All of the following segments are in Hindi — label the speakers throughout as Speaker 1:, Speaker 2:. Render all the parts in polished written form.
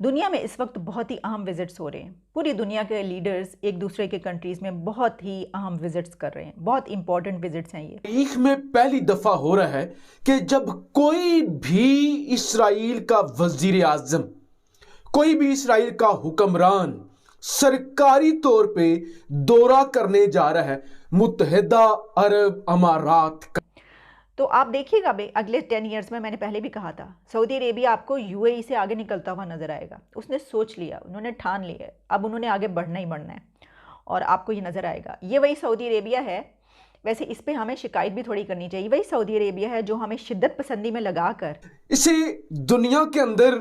Speaker 1: दुनिया में इस वक्त बहुत ही अहम विजिट्स हो रहे हैं। पूरी दुनिया के लीडर्स एक दूसरे के कंट्रीज़ में बहुत ही अहम विजिट्स कर रहे हैं। बहुत इंपॉर्टेंट विजिट्स हैं ये।
Speaker 2: तारीख में पहली दफा हो रहा है कि जब कोई भी इसराइल का वजीर आजम, कोई भी इसराइल का हुक्मरान सरकारी तौर पे दौरा करने जा रहा है मुत्तहिदा अरब अमारात का।
Speaker 1: तो आप देखिएगा भाई, अगले 10 ईयर्स में, मैंने पहले भी कहा था, सऊदी अरेबिया आपको यूएई से आगे निकलता हुआ नजर आएगा। उसने सोच लिया, उन्होंने ठान लिया है, अब उन्होंने आगे बढ़ना ही बढ़ना है और आपको ये नज़र आएगा। ये वही सऊदी अरेबिया है। वैसे इस पे हमें शिकायत भी थोड़ी करनी चाहिए। वही सऊदी अरेबिया है जो हमें शिद्दत पसंदी में लगाकर
Speaker 2: इसे दुनिया के अंदर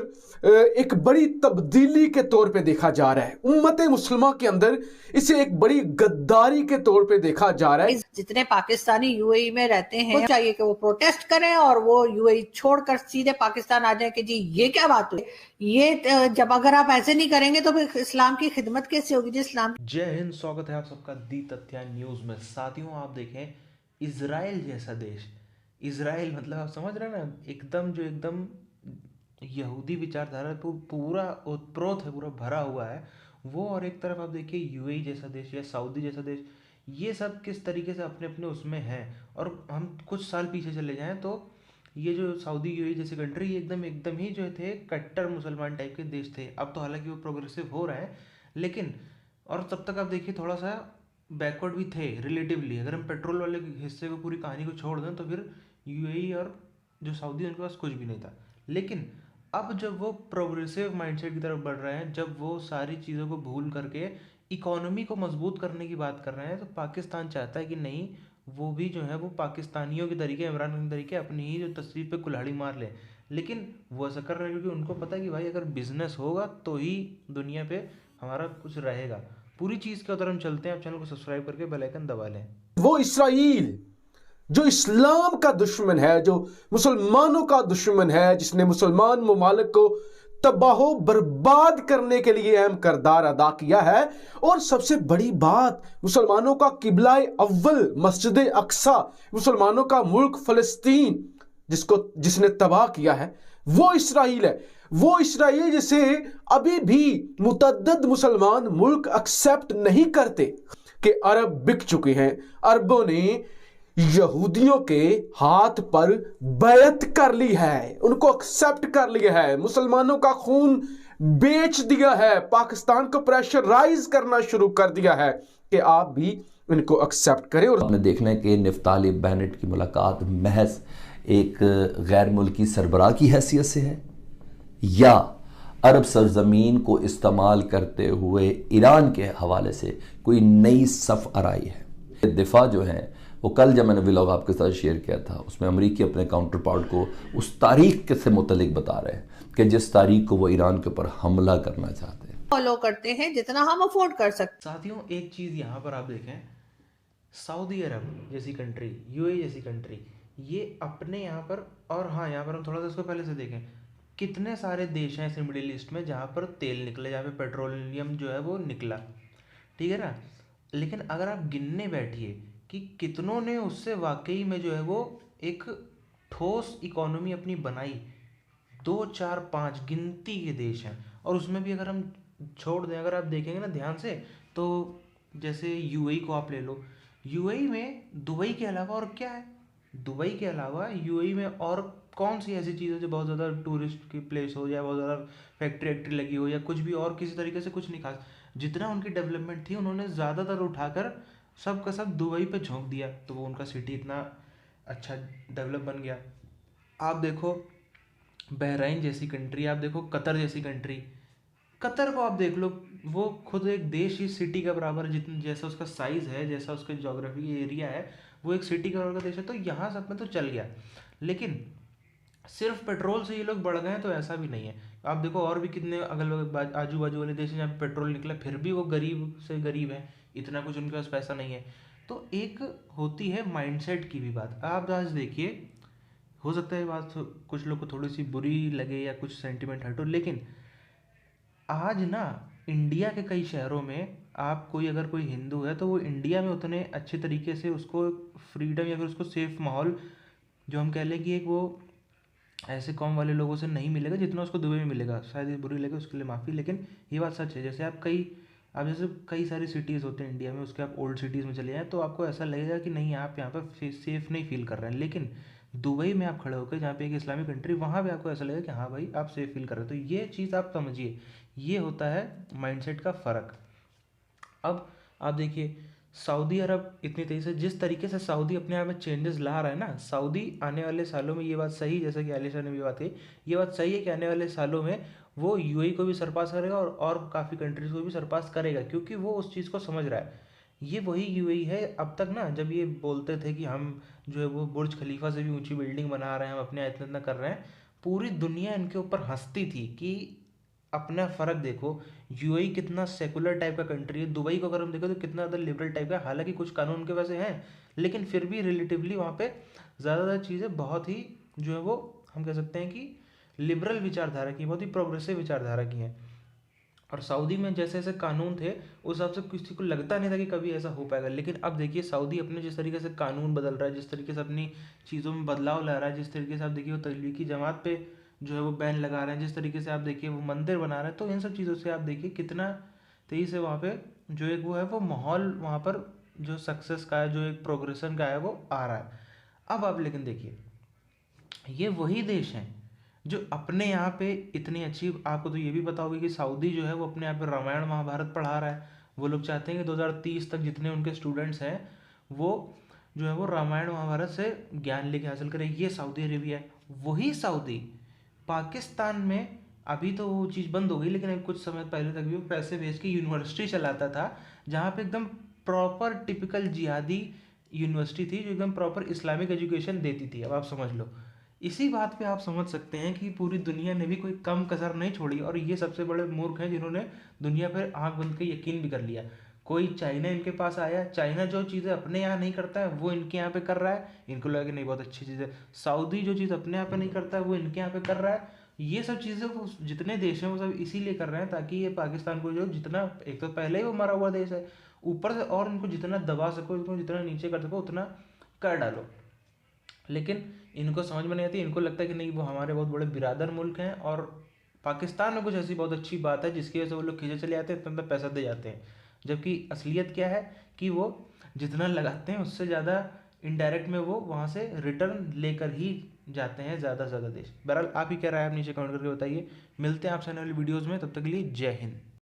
Speaker 2: एक बड़ी तब्दीली के तौर पे देखा जा रहा है। उम्मत मुसलमान के अंदर इसे एक बड़ी गद्दारी के तौर पे देखा जा रहा है।
Speaker 3: जितने पाकिस्तानी यूएई में रहते हैं, वो चाहिए कि वो प्रोटेस्ट करें और वो यूएई छोड़कर सीधे पाकिस्तान आ जाए कि जी ये क्या बात हुई। ये जब अगर आप ऐसे नहीं करेंगे तो फिर इस्लाम की खिदमत कैसे होगी जी इस्लाम।
Speaker 4: जय हिंद, स्वागत है आप सबका दी तथ्या न्यूज़ में। साथियों, आप देखें इजराइल जैसा देश, इजराइल मतलब आप समझ रहे हैं ना, एकदम यहूदी विचारधारा तो पूरा ओतप्रोत है, पूरा भरा हुआ है वो। और एक तरफ आप देखिए यूएई जैसा देश या सऊदी जैसा देश, ये सब किस तरीके से अपने अपने उसमें हैं। और हम कुछ साल पीछे चले जाएं तो ये जो सऊदी यूएई जैसी कंट्री, ये एकदम ही जो थे कट्टर मुसलमान टाइप के देश थे। अब तो हालांकि वो प्रोग्रेसिव हो रहे हैं, लेकिन और तब तक आप देखिए थोड़ा सा बैकवर्ड भी थे रिलेटिवली। अगर हम पेट्रोल वाले हिस्से को, पूरी कहानी को छोड़ दें, तो फिर यूएई और जो सऊदी, उनके पास कुछ भी नहीं था। लेकिन अब जब वो प्रोग्रेसिव माइंडसेट की तरफ बढ़ रहे हैं, जब वो सारी चीज़ों को भूल करके इकोनॉमी को मजबूत करने की बात कर रहे हैं, तो पाकिस्तान चाहता है कि नहीं, वो भी जो है वो पाकिस्तानियों के तरीके, इमरान खान के तरीके अपनी ही जो तस्वीर पे कुल्हाड़ी मार ले। लेकिन वो ऐसा कर रहे हैं क्योंकि उनको पता है कि भाई अगर बिजनेस होगा तो ही दुनिया पे हमारा कुछ रहेगा। पूरी चीज़ के उधर हम चलते हैं। आप चैनल को सब्सक्राइब करके बेल आइकन दबा लें।
Speaker 2: वो इसराइल जो इस्लाम का दुश्मन है, जो मुसलमानों का दुश्मन है, जिसने मुसलमान ममालिक को तबाहो बर्बाद करने के लिए अहम किरदार अदा किया है, और सबसे बड़ी बात, मुसलमानों का किबला अव्वल मस्जिद अक्सा, मुसलमानों का मुल्क फलस्तीन जिसने तबाह किया है, वो इसराइल है। वो इसराइल जिसे अभी भी मुतअद्दिद मुसलमान मुल्क एक्सेप्ट नहीं करते कि अरब बिक चुके हैं। अरबों ने यहूदियों के हाथ पर बैत कर ली है, उनको एक्सेप्ट कर लिया है, मुसलमानों का खून बेच दिया है, पाकिस्तान को प्रेशराइज करना शुरू कर दिया है कि आप भी इनको एक्सेप्ट करें। और
Speaker 5: आपने देखना है कि निफ्ताली बेनेट की मुलाकात महज एक गैर मुल्की सरबराह की हैसियत से है, या अरब सरजमीन को इस्तेमाल करते हुए ईरान के हवाले से कोई नई सफ़ आराई है। दिफा जो है वो कल जब मैंने व्लॉग आपके साथ शेयर किया था, उसमें अमरीकी अपने काउंटर पार्ट को उस तारीख से मुतलिक बता रहे हैं कि जिस तारीख को वो ईरान के ऊपर हमला करना चाहते हैं।
Speaker 3: फॉलो करते हैं जितना हम अफोर्ड कर सकते।
Speaker 4: साथियों, एक चीज़ यहाँ पर आप देखें, सऊदी अरब जैसी कंट्री, यूएई जैसी कंट्री, ये अपने यहाँ पर, और हाँ यहाँ पर हम थोड़ा सा इसको पहले से देखें, कितने सारे देश हैं ऐसे मिडिल ईस्ट में जहाँ पर तेल निकले, जहाँ पे पेट्रोलियम जो है वो निकला, ठीक है ना। लेकिन अगर आप गिनने बैठिए कि कितनों ने उससे वाकई में जो है वो एक ठोस इकोनॉमी अपनी बनाई, 2 4 5 गिनती के देश हैं। और उसमें भी अगर हम छोड़ दें, अगर आप देखेंगे ना ध्यान से, तो जैसे यूएई को आप ले लो, यूएई में दुबई के अलावा और क्या है? दुबई के अलावा यूएई में और कौन सी ऐसी चीज़ है जो बहुत ज़्यादा टूरिस्ट की प्लेस हो, या बहुत ज़्यादा फैक्ट्री वैक्ट्री लगी हो, या कुछ भी और किसी तरीके से कुछ नहीं खास। जितना उनकी डेवलपमेंट थी, उन्होंने ज़्यादातर उठाकर सब का सब दुबई पे झोंक दिया, तो वो उनका सिटी इतना अच्छा डेवलप बन गया। आप देखो बहरीन जैसी कंट्री, आप देखो कतर जैसी कंट्री, कतर को आप देख लो, वो खुद एक देश ही सिटी का बराबर, जितना जैसा उसका साइज़ है, जैसा उसका जोग्राफी एरिया है, वो एक सिटी का बराबर का देश है। तो यहाँ सब में तो चल गया, लेकिन सिर्फ पेट्रोल से ये लोग बढ़ गए हैं तो ऐसा भी नहीं है। आप देखो और भी कितने अगल बगल आजू बाजू वाले देश हैं जहाँ पे पेट्रोल निकला, फिर भी वो गरीब से गरीब है, इतना कुछ उनके पास पैसा नहीं है। तो एक होती है माइंडसेट की भी बात। आप आज देखिए, हो सकता है ये बात कुछ लोग को थोड़ी सी बुरी लगे या कुछ सेंटिमेंट हटो, लेकिन आज ना इंडिया के कई शहरों में आप अगर कोई हिंदू है, तो वो इंडिया में उतने अच्छे तरीके से उसको फ्रीडम या फिर उसको सेफ माहौल, जो हम कह लें कि एक वो ऐसे कौम वाले लोगों से नहीं मिलेगा जितना उसको दुबई में मिलेगा। शायद ये बुरी लगे उसके लिए माफ़ी, लेकिन ये बात सच है। जैसे आप जैसे कई सारी सिटीज़ होते हैं इंडिया में, उसके आप ओल्ड सिटीज़ में चले जाएँ तो आपको ऐसा लगेगा कि नहीं, आप यहाँ पर सेफ़ नहीं फील कर रहे हैं। लेकिन दुबई में आप खड़े होकर, जहाँ पे एक इस्लामिक कंट्री, वहाँ पे आपको ऐसा लगेगा कि हाँ भाई आप सेफ़ फील कर रहे हो। तो ये चीज़ आप समझिए, ये होता है माइंडसेट का फ़र्क। अब आप देखिए सऊदी अरब इतनी तेज़ी से, जिस तरीके से सऊदी अपने आप में चेंजेस ला रहा है ना, सऊदी आने वाले सालों में, ये बात सही, जैसा कि आलिशा ने भी बात कही, ये बात सही है कि आने वाले सालों में वो यूएई को भी सरपास करेगा और काफ़ी कंट्रीज़ को भी सरपास करेगा, क्योंकि वो उस चीज़ को समझ रहा है। ये वही यूएई है। अब तक ना जब ये बोलते थे कि हम जो है वो बुर्ज खलीफा से भी ऊंची बिल्डिंग बना रहे हैं, हम अपने यहाँ इतना इतना कर रहे हैं, पूरी दुनिया इनके ऊपर हंसती थी कि अपना फ़र्क देखो, यूएई कितना सेकुलर टाइप का कंट्री है, दुबई को अगर हम देखें तो कितना ज़्यादा लिबरल टाइप का। हालांकि कुछ कानून के वैसे हैं, लेकिन फिर भी रिलेटिवली वहाँ पे ज़्यादातर चीज़ें बहुत ही जो है वो हम कह सकते हैं कि लिबरल विचारधारा की, बहुत ही प्रोग्रेसिव विचारधारा की हैं। और सऊदी में जैसे जैसे कानून थे उस हिसाब से किसी को लगता नहीं था कि कभी ऐसा हो पाएगा। लेकिन अब देखिए सऊदी अपने जिस तरीके से कानून बदल रहा है, जिस तरीके से अपनी चीज़ों में बदलाव ला रहा है, जिस तरीके से आप देखिए वो तबलीगी जमात पे जो है वो बैन लगा रहे हैं, जिस तरीके से आप देखिए वो मंदिर बना रहे हैं, तो इन सब चीज़ों से आप देखिए कितना तेज़ी से वहाँ पे जो एक वो है वो माहौल वहाँ पर जो सक्सेस का है, जो एक प्रोग्रेशन का है, वो आ रहा है। अब आप लेकिन देखिए ये वही देश हैं जो अपने यहाँ पे इतनी अच्छी, आपको तो ये भी पता होगा कि सऊदी जो है वो अपने यहाँ पे रामायण महाभारत पढ़ा रहा है। वो लोग चाहते हैं कि 2030 तक जितने उनके स्टूडेंट्स हैं वो जो है वो रामायण महाभारत से ज्ञान लेके हासिल करें। ये सऊदी अरेबिया है। वही सऊदी पाकिस्तान में, अभी तो वो चीज़ बंद हो गई, लेकिन अभी कुछ समय पहले तक भी वो पैसे भेज के यूनिवर्सिटी चलाता था, जहाँ पे एकदम प्रॉपर टिपिकल जिहादी यूनिवर्सिटी थी, जो एकदम प्रॉपर इस्लामिक एजुकेशन देती थी। अब आप समझ लो, इसी बात पे आप समझ सकते हैं कि पूरी दुनिया ने भी कोई कम कसर नहीं छोड़ी, और ये सबसे बड़े मूर्ख हैं जिन्होंने दुनिया पर आंख बंद के यकीन भी कर लिया। कोई चाइना इनके पास आया, चाइना जो चीज़ें अपने यहाँ नहीं करता है वो इनके यहाँ पे कर रहा है, इनको लगा कि नहीं बहुत अच्छी चीज़ है। सऊदी जो चीज़ अपने यहाँ पे नहीं करता है वो इनके यहाँ पे कर रहा है। ये सब चीज़ें वो जितने देश हैं वो सब इसीलिए कर रहे हैं ताकि ये पाकिस्तान को जो जितना, एक तो पहले ही वो मरा हुआ देश है, ऊपर से और इनको जितना दबा सको, इनको जितना नीचे कर सको उतना कर डालो। लेकिन इनको समझ में नहीं आती, इनको लगता है कि नहीं वो हमारे बहुत बड़े बिरादर मुल्क हैं, और पाकिस्तान में कुछ ऐसी बहुत अच्छी बात है जिसकी वजह से वो लोग खींचे चले जाते हैं, इतना पैसा दे जाते हैं। जबकि असलियत क्या है कि वो जितना लगाते हैं उससे ज़्यादा इनडायरेक्ट में वो वहाँ से रिटर्न लेकर ही जाते हैं ज़्यादा से ज़्यादा देश। बहरहाल आप ही क्या राय है, आप नीचे कमेंट करके बताइए। मिलते हैं आपसे आने वाली वीडियोज़ में, तब तक के लिए जय हिंद।